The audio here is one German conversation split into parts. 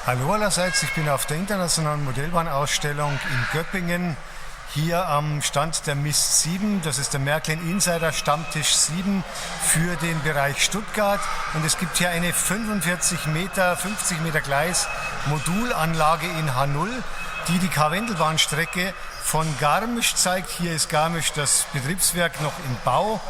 Hallo allerseits, ich bin auf der internationalen Modellbahnausstellung in Göppingen, hier am Stand der Mist 7, das ist der Märklin Insider Stammtisch 7 für den Bereich Stuttgart, und es gibt hier eine 50 Meter Gleis Modulanlage in H0, die Karwendelbahnstrecke von Garmisch zeigt. Hier ist Garmisch das Betriebswerk noch im Bau,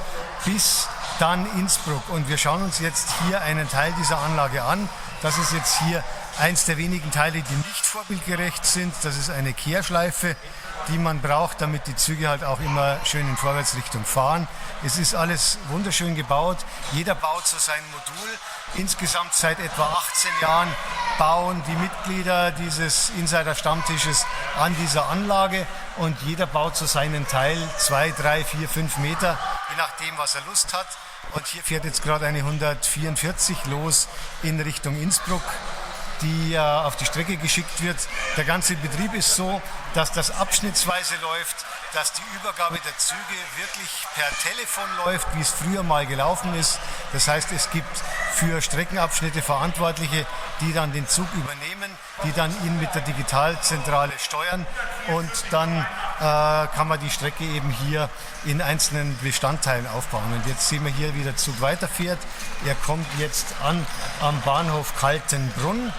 bis dann Innsbruck, und wir schauen uns jetzt hier einen Teil dieser Anlage an. Das ist jetzt hier eins der wenigen Teile, die nicht vorbildgerecht sind. Das ist eine Kehrschleife, die man braucht, damit die Züge halt auch immer schön in Vorwärtsrichtung fahren. Es ist alles wunderschön gebaut. Jeder baut so sein Modul. Insgesamt seit etwa 18 Jahren bauen die Mitglieder dieses Insider-Stammtisches an dieser Anlage, und jeder baut so seinen Teil, 2, 3, 4, 5 Meter, je nachdem, was er Lust hat. Und hier fährt jetzt gerade eine 144 los in Richtung Innsbruck, die auf die Strecke geschickt wird. Der ganze Betrieb ist so, dass das abschnittsweise läuft, dass die Übergabe der Züge wirklich per Telefon läuft, wie es früher mal gelaufen ist. Das heißt, es gibt für Streckenabschnitte Verantwortliche, die dann den Zug übernehmen, die dann ihn mit der Digitalzentrale steuern, und dann kann man die Strecke eben hier in einzelnen Bestandteilen aufbauen. Und jetzt sehen wir hier, wie der Zug weiterfährt. Er kommt jetzt an am Bahnhof Kaltenbrunn.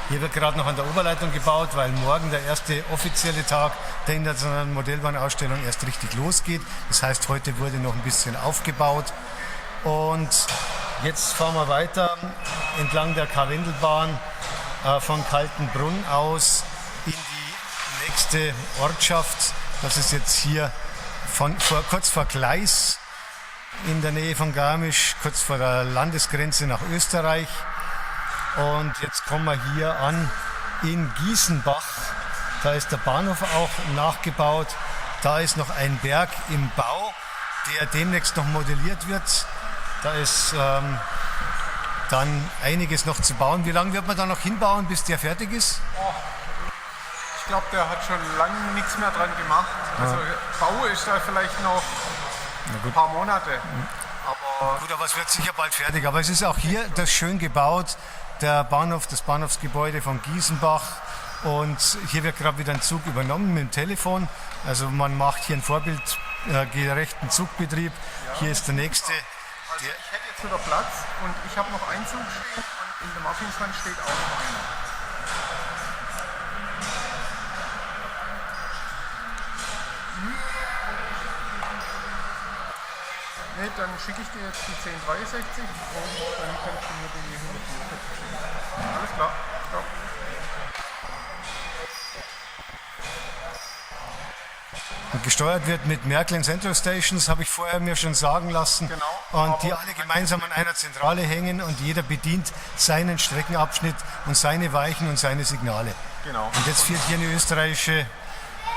Hier wird gerade noch an der Oberleitung gebaut, weil morgen der erste offizielle Tag der internationalen Modellbahnausstellung erst richtig losgeht. Das heißt, heute wurde noch ein bisschen aufgebaut. Und jetzt fahren wir weiter entlang der Karwendelbahn von Kaltenbrunn aus in die nächste Ortschaft. Das ist jetzt hier kurz vor Gleis in der Nähe von Garmisch, kurz vor der Landesgrenze nach Österreich. Und jetzt kommen wir hier an in Gießenbach. Da ist der Bahnhof auch nachgebaut. Da ist noch ein Berg im Bau, der demnächst noch modelliert wird. Da ist dann einiges noch zu bauen. Wie lange wird man da noch hinbauen, bis der fertig ist? Ich glaube, der hat schon lange nichts mehr dran gemacht. Also Bau ist da vielleicht noch ein paar Monate. Aber es wird sicher bald fertig. Aber es ist auch hier das schön gebaut, der Bahnhof, das Bahnhofsgebäude von Gießenbach. Und hier wird gerade wieder ein Zug übernommen mit dem Telefon. Also man macht hier einen vorbildgerechten Zugbetrieb. Ja. Hier ist der nächste. Also ich hätte jetzt wieder Platz, und ich habe noch einen Zug stehen, und in der Martinswand steht auch noch einer. Ne, dann schicke ich dir jetzt die 1063 und dann kannst du mir die 144 schicken. Alles klar. Ja. Und gesteuert wird mit Märklin Central Stations, habe ich vorher mir schon sagen lassen. Genau. Und die alle gemeinsam an einer Zentrale hängen, und jeder bedient seinen Streckenabschnitt und seine Weichen und seine Signale. Genau. Und jetzt fährt hier eine österreichische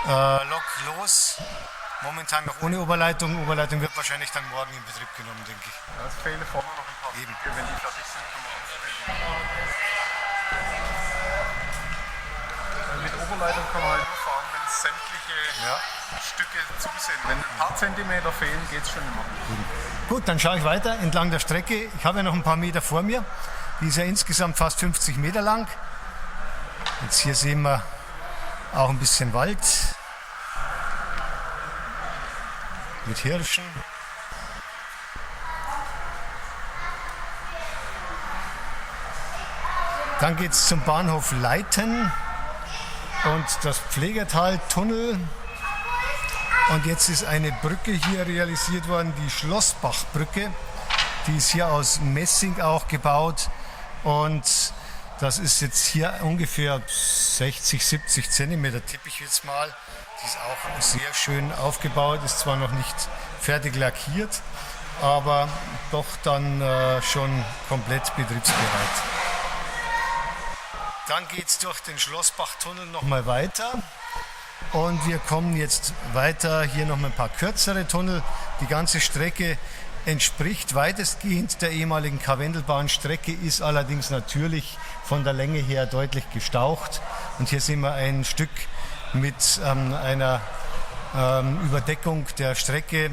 Lok los. Momentan noch ohne Oberleitung. Oberleitung wird wahrscheinlich dann morgen in Betrieb genommen, denke ich. Ja, es fehlen vorne noch ein paar Stücke, wenn die fertig sind, kann man auswählen. Mit Oberleitung kann man halt nur fahren, wenn sämtliche Stücke zu sind. Wenn ein paar Zentimeter fehlen, geht es schon immer. Gut, dann schaue ich weiter entlang der Strecke. Ich habe ja noch ein paar Meter vor mir. Die ist ja insgesamt fast 50 Meter lang. Jetzt hier sehen wir auch ein bisschen Wald mit Hirschen. Dann geht es zum Bahnhof Leithen und das Pflegertal-Tunnel. Und jetzt ist eine Brücke hier realisiert worden, die Schlossbachbrücke. Die ist hier aus Messing auch gebaut, und das ist jetzt hier ungefähr 60, 70 Zentimeter, tippe ich jetzt mal. Die ist auch sehr schön aufgebaut, ist zwar noch nicht fertig lackiert, aber doch dann schon komplett betriebsbereit. Dann geht es durch den Schlossbachtunnel nochmal weiter. Und wir kommen jetzt weiter, hier noch ein paar kürzere Tunnel. Die ganze Strecke entspricht weitestgehend der ehemaligen Karwendelbahnstrecke, ist allerdings natürlich von der Länge her deutlich gestaucht. Und hier sehen wir ein Stück mit einer Überdeckung der Strecke,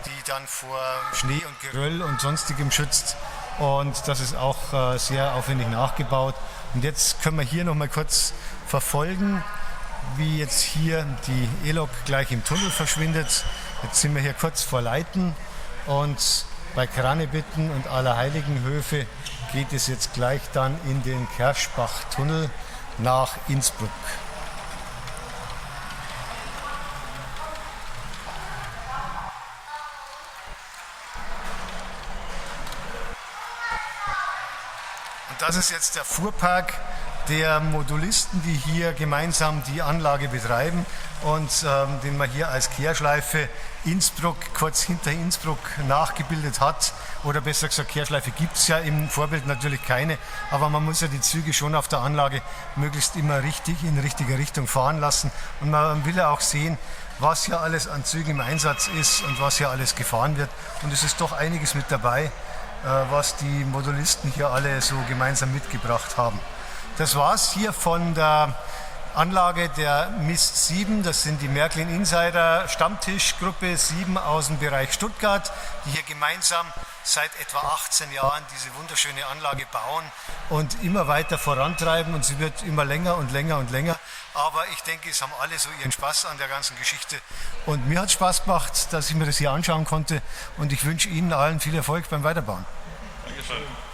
die dann vor Schnee und Geröll und sonstigem schützt. und das ist auch sehr aufwendig nachgebaut. Und jetzt können wir hier noch mal kurz verfolgen, wie jetzt hier die E-Lok gleich im Tunnel verschwindet. Jetzt sind wir hier kurz vor Leiten und bei Kranebitten und Allerheiligenhöfe geht es jetzt gleich dann in den Kerschbach-Tunnel nach Innsbruck. Und das ist jetzt der Fuhrpark der Modulisten, die hier gemeinsam die Anlage betreiben und den man hier als Kehrschleife Innsbruck, kurz hinter Innsbruck nachgebildet hat. Oder besser gesagt, Kehrschleife gibt es ja im Vorbild natürlich keine, aber man muss ja die Züge schon auf der Anlage möglichst immer richtig in richtiger Richtung fahren lassen. Und man will ja auch sehen, was hier alles an Zügen im Einsatz ist und was hier alles gefahren wird. Und es ist doch einiges mit dabei, was die Modulisten hier alle so gemeinsam mitgebracht haben. Das war's hier von der Anlage der Mist 7. Das sind die Märklin Insider Stammtischgruppe 7 aus dem Bereich Stuttgart, die hier gemeinsam seit etwa 18 Jahren diese wunderschöne Anlage bauen und immer weiter vorantreiben. Und sie wird immer länger und länger und länger. Aber ich denke, es haben alle so ihren Spaß an der ganzen Geschichte. Und mir hat es Spaß gemacht, dass ich mir das hier anschauen konnte. Und ich wünsche Ihnen allen viel Erfolg beim Weiterbauen. Dankeschön.